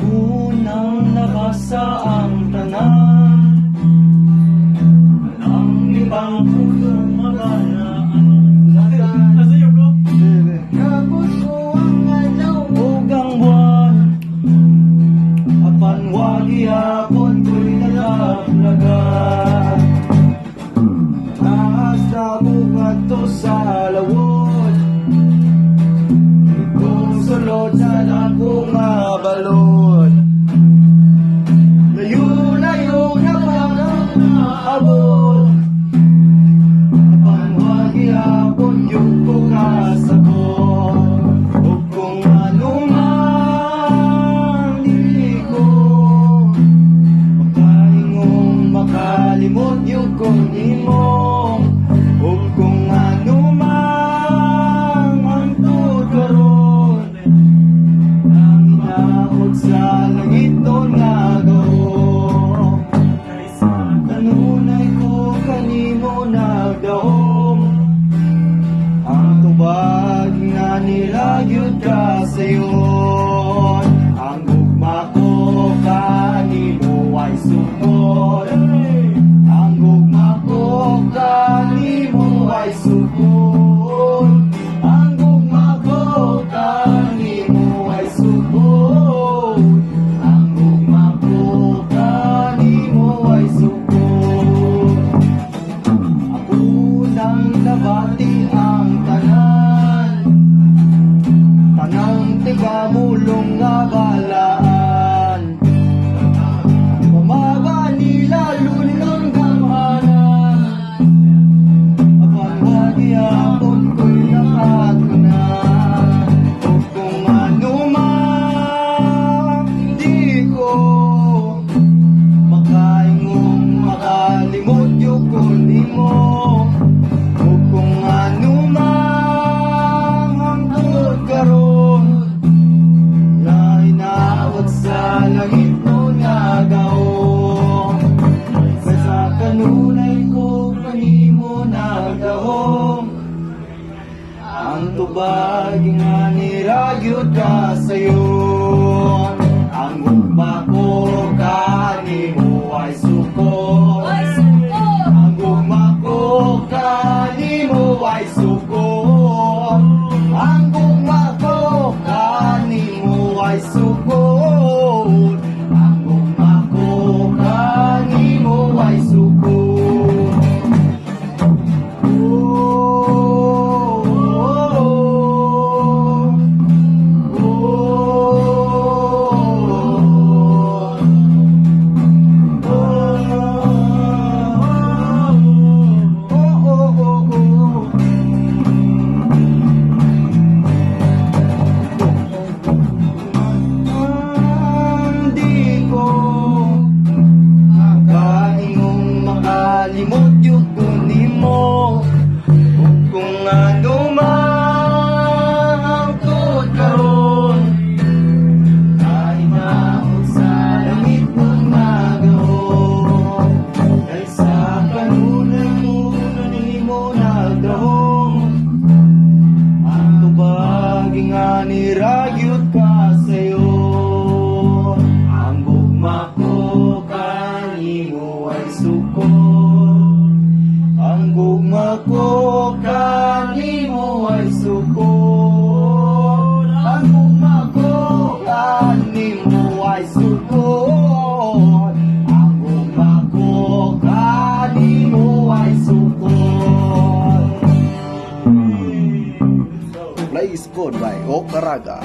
Kunang nabasa ang tanan, ang limang pulong mabalaan. Kapos ko ang alaw ugang buwan, apan wagi hapon ko'y nalaglagan. Taas na bukat to sa lawod, kung sulod sa dako nga balod. Layo-layo na parang naabot, apan wagi hapon yung ko kasabot. O kung ano man dili ko makaingong makalimot yung kunin mo. O kung ano man ang tugaron, ang inaot sa langit doon nga gawon. Kanunay ko kanimo nagdahom, ang tubag nga nilagyod ka sayon. Ang gugma ko kanimo ay sugod, ang gugma ko kanimo ay sugod, ang gugma ko kanimo ay sugod, ang gugma ko kanimo ay sugod. Ako nang nabati ang tanan, tanang tigamulong nga balaan. Pamaba nila lunon gamanan, apan wagi hapon ko'y nakatunan. O kung ano man di ko makaingong makalimot yung kunin mo. O kung ano man ang karon, na inaawat sa langit mo nga gawon. Kaysa kanunay ko kanimo nagdahom, ang tubag nga niragyod ka sayon. Ang gugma ko kanimo ay sukod, ang gugma ko kanimo ay sukod, ang gugma ko kanimo ay sukod, ang gugma ko kanimo ay sukod. Di ko makaingong makalimot yung kunin mo. O kung ano man ang karon, ay naot sa langit mong magawon. Kaysa kanunay mo kanimo nagdahom, ang tubag nga niragyod ka sayon. Ang gugma ko kanimo ay sukod, ang gugma ko kanimo ay sukod, ang gugma ko kanimo ay sukod, ang gugma ko kanimo ay sukod. Play scored by Okaraga.